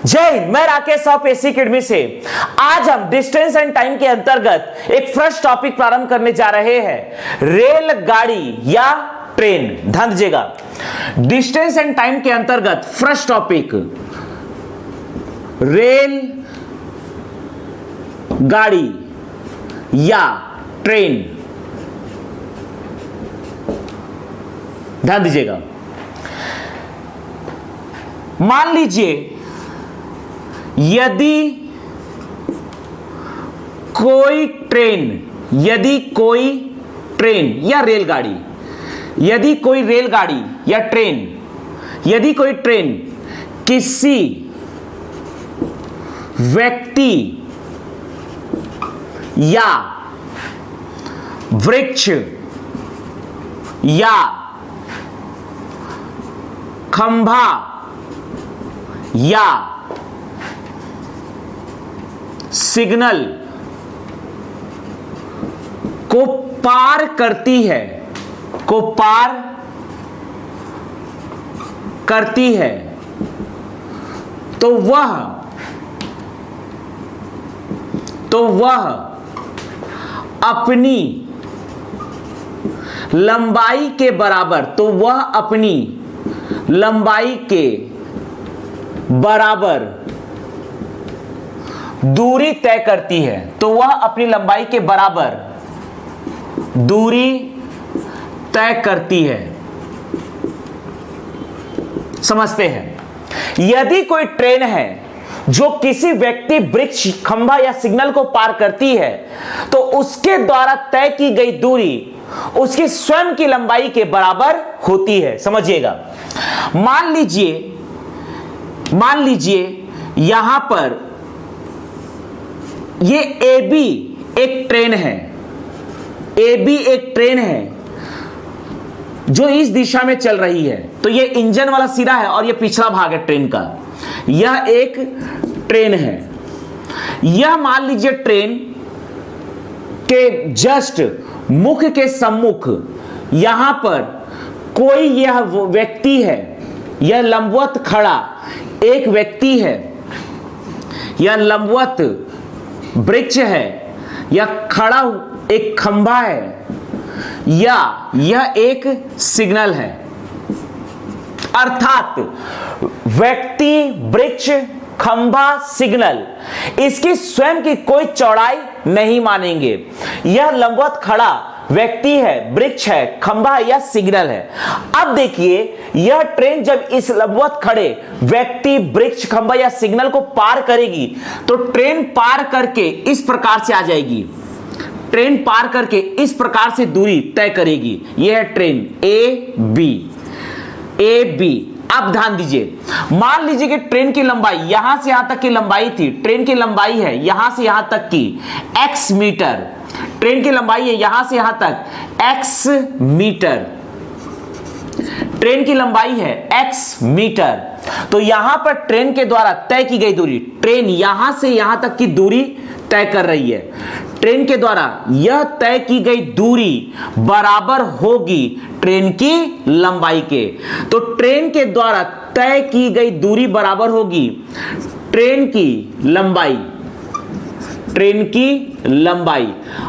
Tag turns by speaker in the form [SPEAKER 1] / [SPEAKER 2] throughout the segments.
[SPEAKER 1] जय हिंद, मैं राकेश साहब एसी अकेडमी से। आज हम डिस्टेंस एंड टाइम के अंतर्गत एक फ्रेश टॉपिक प्रारंभ करने जा रहे हैं, रेलगाड़ी या ट्रेन। ध्यान दीजिएगा, डिस्टेंस एंड टाइम के अंतर्गत फ्रेश टॉपिक रेल गाड़ी या ट्रेन। ध्यान दीजिएगा, मान लीजिए यदि कोई ट्रेन या रेलगाड़ी, यदि कोई ट्रेन किसी व्यक्ति या वृक्ष या खंभा या सिग्नल को पार करती है तो वह अपनी लंबाई के बराबर दूरी तय करती है। समझते हैं, यदि कोई ट्रेन है जो किसी व्यक्ति, वृक्ष, खंभा या सिग्नल को पार करती है तो उसके द्वारा तय की गई दूरी उसकी स्वयं की लंबाई के बराबर होती है। समझिएगा, मान लीजिए यहां पर ये AB एक ट्रेन है जो इस दिशा में चल रही है। तो ये इंजन वाला सिरा है और ये पिछला भाग है ट्रेन का। यह एक ट्रेन है। यह मान लीजिए ट्रेन के जस्ट मुख के सम्मुख यहां पर कोई यह व्यक्ति है, यह लंबवत खड़ा एक व्यक्ति है, यह लंबवत वृक्ष है, या खड़ा एक खंभा है, या यह एक सिग्नल है। अर्थात व्यक्ति, वृक्ष, खंभा, सिग्नल इसकी स्वयं की कोई चौड़ाई नहीं मानेंगे। यह लंबवत खड़ा व्यक्ति है, वृक्ष है, खंभा या सिग्नल है। अब देखिए, यह ट्रेन जब इस लंबवत खड़े व्यक्ति, वृक्ष, खंभा या सिग्नल को पार करेगी तो ट्रेन पार करके इस प्रकार से आ जाएगी। ट्रेन पार करके इस प्रकार से दूरी तय करेगी। यह है ट्रेन ए बी। अब ध्यान दीजिए, मान लीजिए कि ट्रेन की लंबाई यहां से यहां तक की लंबाई थी। ट्रेन की लंबाई है यहां से यहां तक की x मीटर। ट्रेन की लंबाई है यहां से यहां तक x मीटर। ट्रेन की लंबाई है x मीटर। तो यहां पर ट्रेन के द्वारा तय की गई दूरी, ट्रेन यहां से यहां तक की दूरी तय कर रही है। ट्रेन के द्वारा यह तय की गई दूरी बराबर होगी ट्रेन की लंबाई के। तो ट्रेन के द्वारा तय की गई दूरी बराबर होगी ट्रेन की लंबाई,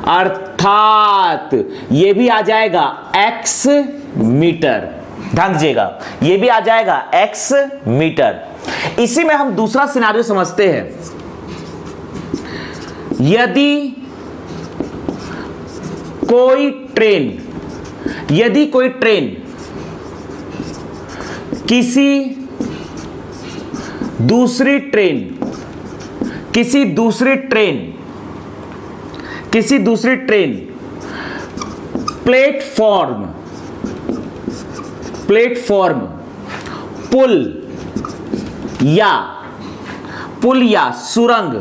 [SPEAKER 1] अर्थात यह भी आ जाएगा x मीटर। ध्यान दीजिएगा, यह भी आ जाएगा x मीटर। इसी में हम दूसरा सिनारियो समझते हैं। यदि कोई ट्रेन किसी दूसरी ट्रेन प्लेटफॉर्म पुल या सुरंग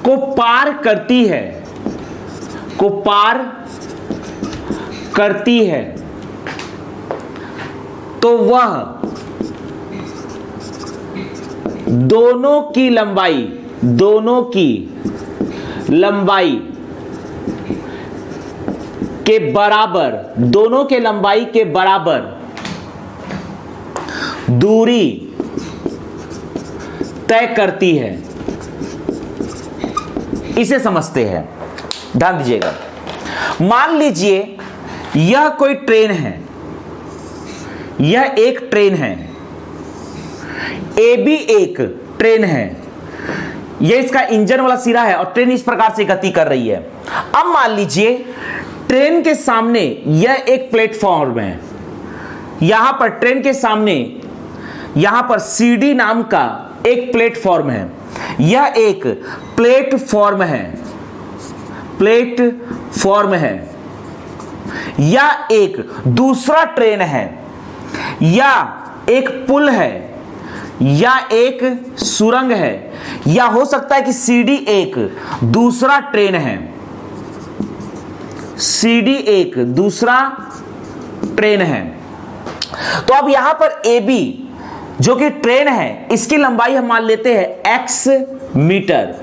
[SPEAKER 1] को पार करती है तो वह दोनों की लंबाई के बराबर, दोनों के लंबाई के बराबर दूरी तय करती है, इसे समझते हैं। ध्यान दीजिएगा, मान लीजिए यह कोई ट्रेन है, यह एक ट्रेन है, ए भी एक ट्रेन है, यह इसका इंजन वाला सिरा है और ट्रेन इस प्रकार से गति कर रही है। अब मान लीजिए ट्रेन के सामने यह एक प्लेटफॉर्म है, यहां पर ट्रेन के सामने यहां पर सीडी नाम का एक प्लेटफॉर्म है, यह एक प्लेटफॉर्म है, प्लेटफॉर्म है, या एक दूसरा ट्रेन है, या एक पुल है, या एक सुरंग है, या हो सकता है कि सीडी एक दूसरा ट्रेन है, सीडी एक दूसरा ट्रेन है। तो अब यहां पर ए बी जो कि ट्रेन है, इसकी लंबाई हम मान लेते हैं x मीटर,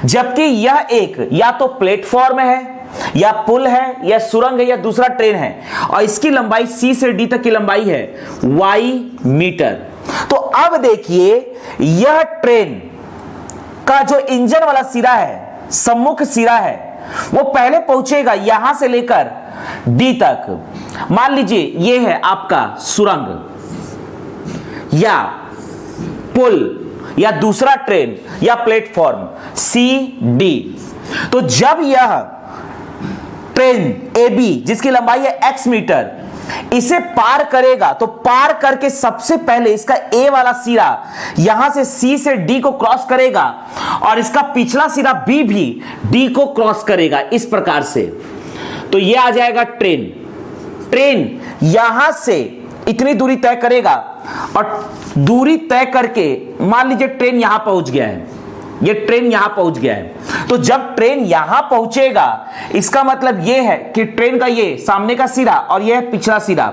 [SPEAKER 1] जबकि यह एक या तो प्लेटफॉर्म है, या पुल है, या सुरंग है, या दूसरा ट्रेन है, और इसकी लंबाई C से D तक की लंबाई है y मीटर। तो अब देखिए यह ट्रेन का जो इंजन वाला सिरा है, सम्मुख सिरा है, वो पहले पहुंचेगा यहां से लेकर D तक। मान लीजिए यह है आपका सुरंग या पुल या दूसरा ट्रेन या प्लेटफॉर्म CD। तो जब यह ट्रेन AB जिसकी लंबाई है x मीटर इसे पार करेगा, तो पार करके सबसे पहले इसका A वाला सिरा यहां से C से D को क्रॉस करेगा और इसका पिछला सिरा B भी D को क्रॉस करेगा, इस प्रकार से। तो यह आ जाएगा ट्रेन। ट्रेन यहां से इतनी दूरी तय करेगा और दूरी तय करके मान लीजिए ट्रेन यहां पहुंच गया है, ये ट्रेन यहां पहुंच गया है। तो जब ट्रेन यहां पहुंचेगा इसका मतलब यह है कि ट्रेन का ये सामने का सिरा और यह पिछला सिरा,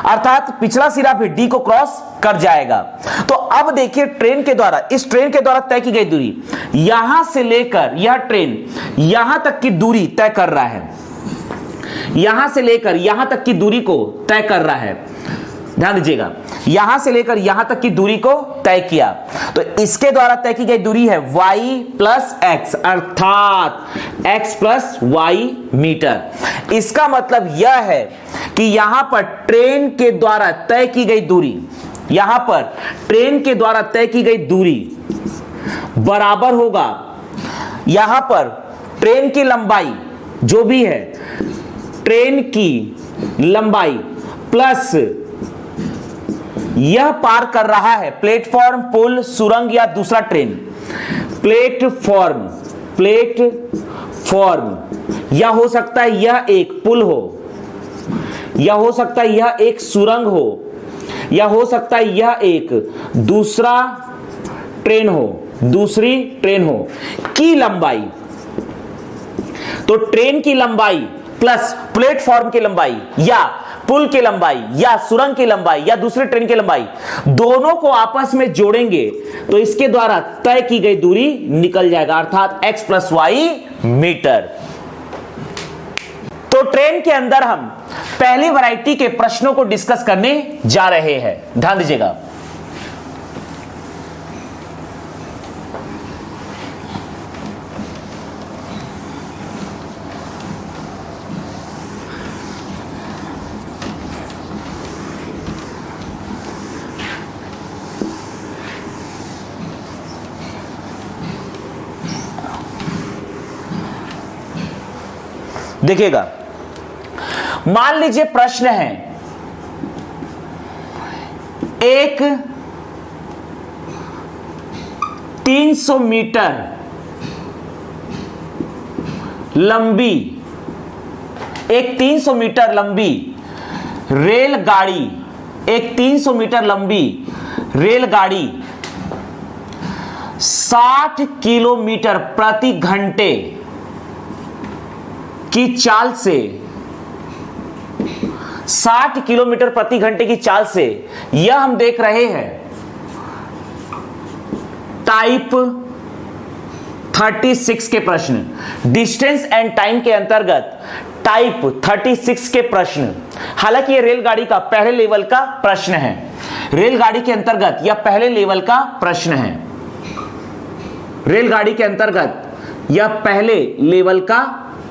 [SPEAKER 1] अर्थात पिछला सिरा भी डी को क्रॉस कर जाएगा। तो अब देखिए ट्रेन के द्वारा, इस ट्रेन के द्वारा तय की गई दूरी यहां से लेकर यह ट्रेन यहां तक की दूरी तय कर रहा है, यहां से लेकर यहां तक की दूरी को तय कर रहा है। ध्यान दीजिएगा, यहां से लेकर यहां तक की दूरी को तय किया, तो इसके द्वारा तय की गई दूरी है y प्लस एक्स, अर्थात x प्लस वाई मीटर। इसका मतलब यह है कि यहां पर ट्रेन के द्वारा तय की गई दूरी, यहां पर ट्रेन के द्वारा तय की गई दूरी बराबर होगा यहां पर ट्रेन की लंबाई जो भी है, ट्रेन की लंबाई प्लस यह पार कर रहा है प्लेटफॉर्म, पुल, सुरंग या दूसरा ट्रेन। प्लेटफॉर्म, प्लेटफॉर्म या हो सकता है यह एक पुल हो, या हो सकता है यह एक सुरंग हो, या हो सकता है यह एक दूसरा ट्रेन हो, दूसरी ट्रेन हो की लंबाई। तो ट्रेन की लंबाई प्लस प्लेटफॉर्म की लंबाई या पुल की लंबाई या सुरंग की लंबाई या दूसरे ट्रेन की लंबाई, दोनों को आपस में जोड़ेंगे तो इसके द्वारा तय की गई दूरी निकल जाएगा, अर्थात x प्लस वाई मीटर। तो ट्रेन के अंदर हम पहली वैरायटी के प्रश्नों को डिस्कस करने जा रहे हैं। ध्यान दीजिएगा, देखिएगा, मान लीजिए प्रश्न है एक 300 मीटर लंबी, एक 300 मीटर लंबी रेलगाड़ी, एक 300 मीटर लंबी रेलगाड़ी 60 किलोमीटर प्रति घंटे की चाल से, 60 किलोमीटर प्रति घंटे की चाल से, यह हम देख रहे हैं टाइप 36 के प्रश्न, डिस्टेंस एंड टाइम के अंतर्गत टाइप 36 के प्रश्न। हालांकि यह रेलगाड़ी का पहले लेवल का प्रश्न है, रेलगाड़ी के अंतर्गत यह पहले लेवल का प्रश्न है। रेलगाड़ी के अंतर्गत यह पहले लेवल का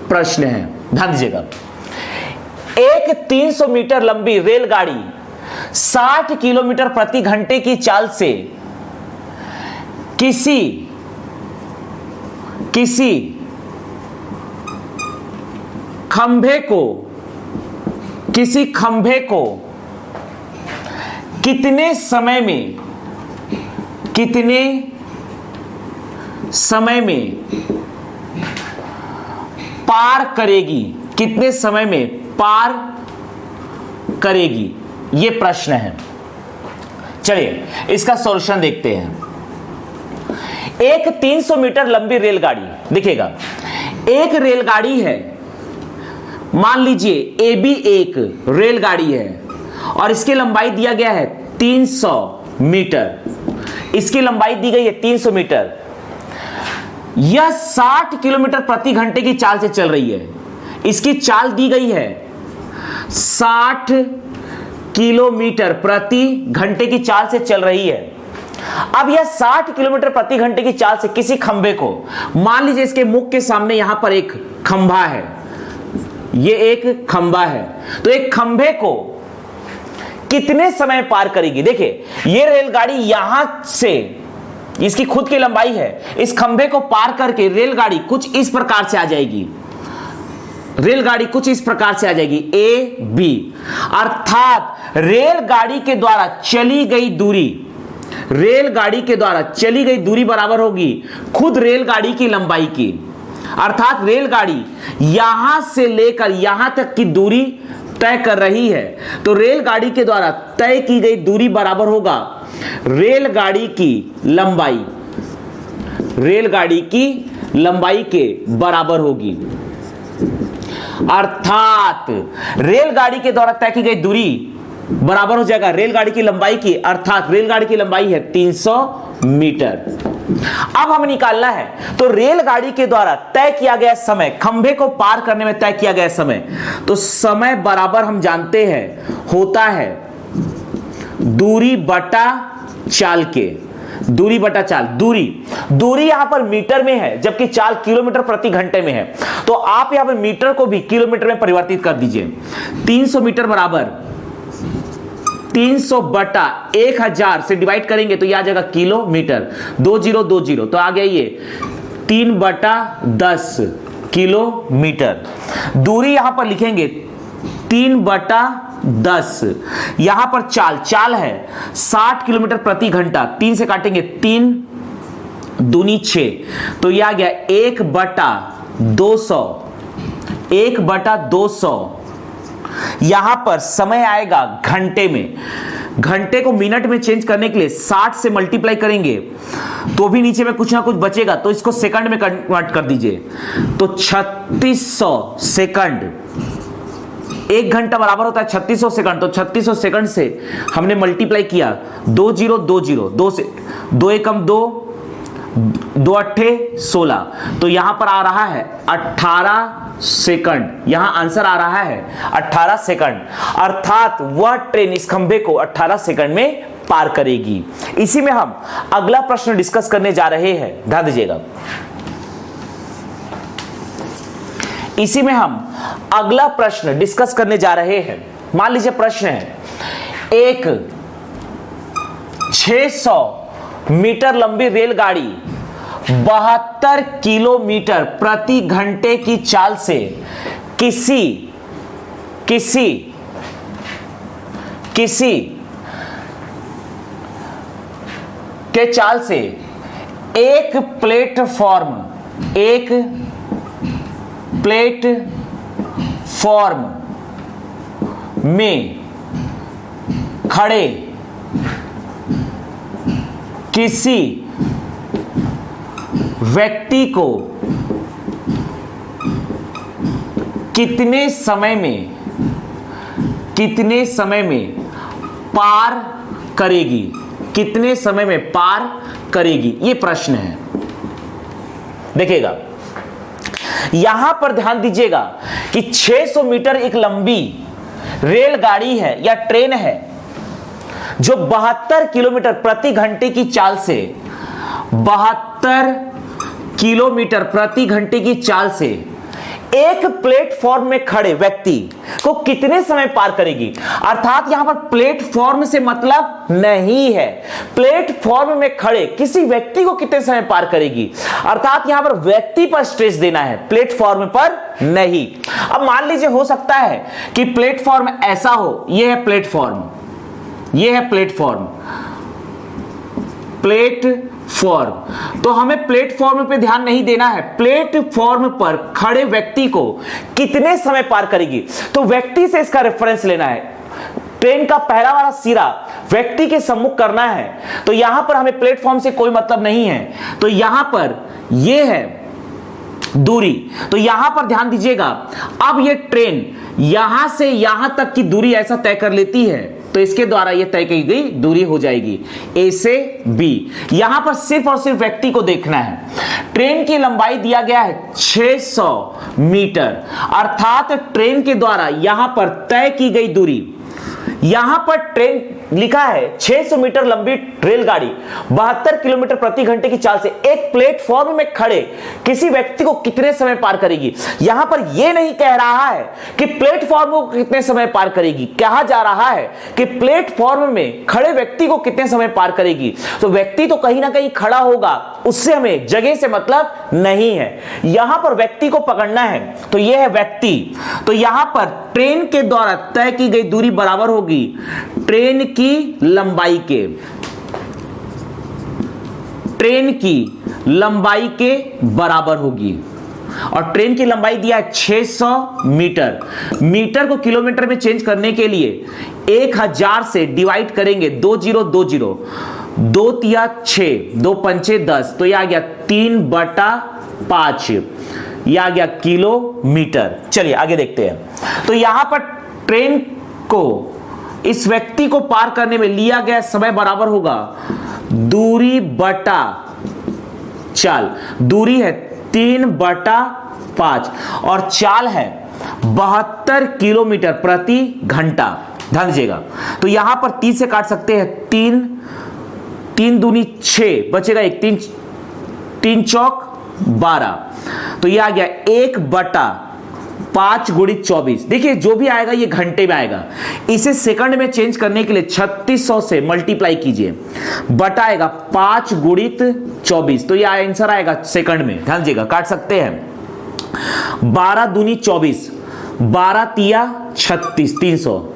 [SPEAKER 1] प्रश्न है, ध्यान दीजिएगा। एक 300 मीटर लंबी रेलगाड़ी 60 किलोमीटर प्रति घंटे की चाल से किसी खंभे को कितने समय में पार करेगी, कितने समय में पार करेगी, यह प्रश्न है। चलिए इसका सॉल्यूशन देखते हैं। एक 300 मीटर लंबी रेलगाड़ी, देखिएगा एक रेलगाड़ी है, मान लीजिए ए बी एक रेलगाड़ी है और इसकी लंबाई दिया गया है 300 मीटर, इसकी लंबाई दी गई है 300 मीटर। यह 60 किलोमीटर प्रति घंटे की चाल से चल रही है, इसकी चाल दी गई है 60 किलोमीटर प्रति घंटे की चाल से चल रही है। अब यह 60 किलोमीटर प्रति घंटे की चाल से किसी खंभे को, मान लीजिए इसके मुख के सामने यहां पर एक खंभा है, यह एक खंभा है, तो एक खंभे को कितने समय पार करेगी। देखिए यह रेलगाड़ी यहां से, इसकी खुद की लंबाई है, इस खंभे को पार करके रेलगाड़ी कुछ इस प्रकार से आ जाएगी, रेलगाड़ी कुछ इस प्रकार से आ जाएगी ए बी, अर्थात रेलगाड़ी के द्वारा चली गई दूरी बराबर होगी खुद रेलगाड़ी की लंबाई की। अर्थात रेलगाड़ी यहां से लेकर यहां तक की दूरी तय कर रही है, तो रेलगाड़ी के द्वारा तय की गई दूरी बराबर होगा रेलगाड़ी की लंबाई के बराबर होगी। अर्थात रेलगाड़ी के द्वारा तय की गई दूरी बराबर हो जाएगा रेलगाड़ी की लंबाई की, अर्थात रेलगाड़ी की लंबाई है 300 मीटर। अब हमें निकालना है, तो रेलगाड़ी के द्वारा तय किया गया समय, खंभे को पार करने में तय किया गया समय, तो समय बराबर हम जानते हैं होता है दूरी बटा चाल के, दूरी बटा चाल। दूरी यहां पर मीटर में है जबकि चाल किलोमीटर प्रति घंटे में है, तो आप यहां पर मीटर को भी किलोमीटर में परिवर्तित कर दीजिए। 300 मीटर बराबर 300 बटा 1000 से डिवाइड करेंगे तो यह आ जाएगा किलोमीटर, 2020 तो आ गया ये 3 बटा 10 किलोमीटर। दूरी यहां पर लिखेंगे 3 बटा 10, यहां पर चाल है 60 किलोमीटर प्रति घंटा, 3 से काटेंगे 3 दूनी 6, तो यह आ गया 1 बटा 200। यहां पर समय आएगा घंटे में, घंटे को मिनट में चेंज करने के लिए 60 से मल्टीप्लाई करेंगे तो भी नीचे में कुछ ना कुछ बचेगा, तो इसको सेकंड में कन्वर्ट कर दीजिए, तो 3600 सेकंड। 1 घंटा बराबर होता है 3600 सेकंड, तो 3600 सेकंड से हमने मल्टीप्लाई किया 2020, 2 से 2 एकम 2, 2 अट्ठे 16, तो यहां पर आ रहा है 18 सेकंड, यहां आंसर आ रहा है 18 सेकंड। अर्थात वह ट्रेन इस खंभे को 18 सेकंड में पार करेगी। इसी में हम अगला प्रश्न डिस्कस करने जा रहे हैं, ध्यान दीजिएगा। इसी में हम अगला प्रश्न डिस्कस करने जा रहे हैं। मान लीजिए प्रश्न है, एक 600 मीटर लंबी रेलगाड़ी 72 किलोमीटर प्रति घंटे की चाल से किसी के चाल से एक प्लेटफॉर्म में खड़े किसी व्यक्ति को कितने समय में पार करेगी, कितने समय में पार करेगी, यह प्रश्न है। देखिएगा यहां पर ध्यान दीजिएगा कि 600 मीटर एक लंबी रेलगाड़ी है या ट्रेन है जो 72 किलोमीटर प्रति घंटे की चाल से 72 किलोमीटर प्रति घंटे की चाल से एक प्लेटफॉर्म में खड़े व्यक्ति को कितने समय पार करेगी। अर्थात यहां पर प्लेटफॉर्म से मतलब नहीं है, प्लेटफॉर्म में खड़े किसी व्यक्ति को कितने समय पार करेगी, अर्थात यहां पर व्यक्ति पर स्ट्रेस देना है, प्लेटफॉर्म पर नहीं। अब मान लीजिए हो सकता है कि प्लेटफॉर्म ऐसा हो, यह है प्लेटफॉर्म, यह है प्लेटफॉर्म, प्लेटफॉर्म। तो हमें प्लेटफॉर्म पे ध्यान नहीं देना है, प्लेटफॉर्म पर खड़े व्यक्ति को कितने समय पार करेगी, तो व्यक्ति से इसका रेफरेंस लेना है। ट्रेन का पहला वाला सिरा व्यक्ति के सम्मुख करना है, तो यहां पर हमें प्लेटफॉर्म से कोई मतलब नहीं है, तो यहां पर यह है दूरी, तो यहां पर ध्यान दीजिएगा। अब यह ट्रेन यहां से यहां तक की दूरी ऐसा तय कर लेती है, तो इसके द्वारा यह तय की गई दूरी हो जाएगी ए से बी। यहां पर सिर्फ और सिर्फ व्यक्ति को देखना है। ट्रेन की लंबाई दिया गया है 600 मीटर, अर्थात ट्रेन के द्वारा यहां पर तय की गई दूरी, यहां पर ट्रेन लिखा है 600 मीटर लंबी रेलगाड़ी 72 किलोमीटर प्रति घंटे की चाल से एक प्लेटफॉर्म में खड़े किसी व्यक्ति को कितने समय पार करेगी। यहां पर यह नहीं कह रहा है कि प्लेटफॉर्म को कितने समय पार करेगी, कहा जा रहा है कि प्लेटफॉर्म में खड़े व्यक्ति को कितने समय पार करेगी। तो व्यक्ति तो कहीं ना कहीं खड़ा होगा, उससे हमें जगह से मतलब नहीं है, यहां पर व्यक्ति को पकड़ना है, तो यह है व्यक्ति। तो यहां पर ट्रेन के द्वारा तय की गई दूरी बराबर होगी ट्रेन की लंबाई के, ट्रेन की लंबाई के बराबर होगी। और ट्रेन की लंबाई दिया है 600 मीटर, मीटर को किलोमीटर में चेंज करने के लिए 1000 से डिवाइड करेंगे, 2020, 2 तिया 6, 2 पंचे 10, तो यह आ गया 3/5, यह आ गया किलोमीटर। चलिए आगे देखते हैं। तो यहां पर ट्रेन को इस व्यक्ति को पार करने में लिया गया समय बराबर होगा दूरी बटा चाल, दूरी है 3/5 और चाल है 72 किलोमीटर प्रति घंटा। ध्यान दीजिएगा, तो यहां पर 3 से काट सकते हैं, 3 दूनी 6, बचेगा 1, 3 चौक 12, तो यह आ गया 1/5 गुणित 24। देखिए जो भी आएगा ये घंटे में आएगा, इसे सेकंड में चेंज करने के लिए 3600 से मल्टीप्लाई कीजिए, बटाएगा 5 गुणित 24, तो यह आंसर आएगा सेकंड में। ध्यान दीजिएगा, काट सकते हैं, 12 दूनी 24, 12 तिया 36, 300,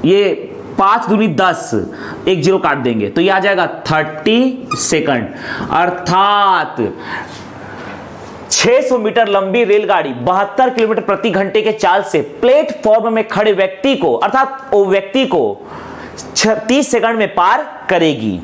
[SPEAKER 1] ये 5 दूनी 10, 1 0 काट देंगे, तो यह आ जाएगा 30 सेकंड। अर्थात 600 मीटर लंबी रेलगाड़ी 72 किलोमीटर प्रति घंटे के चाल से प्लेटफॉर्म में खड़े व्यक्ति को, अर्थात वो व्यक्ति को 30 सेकंड में पार करेगी।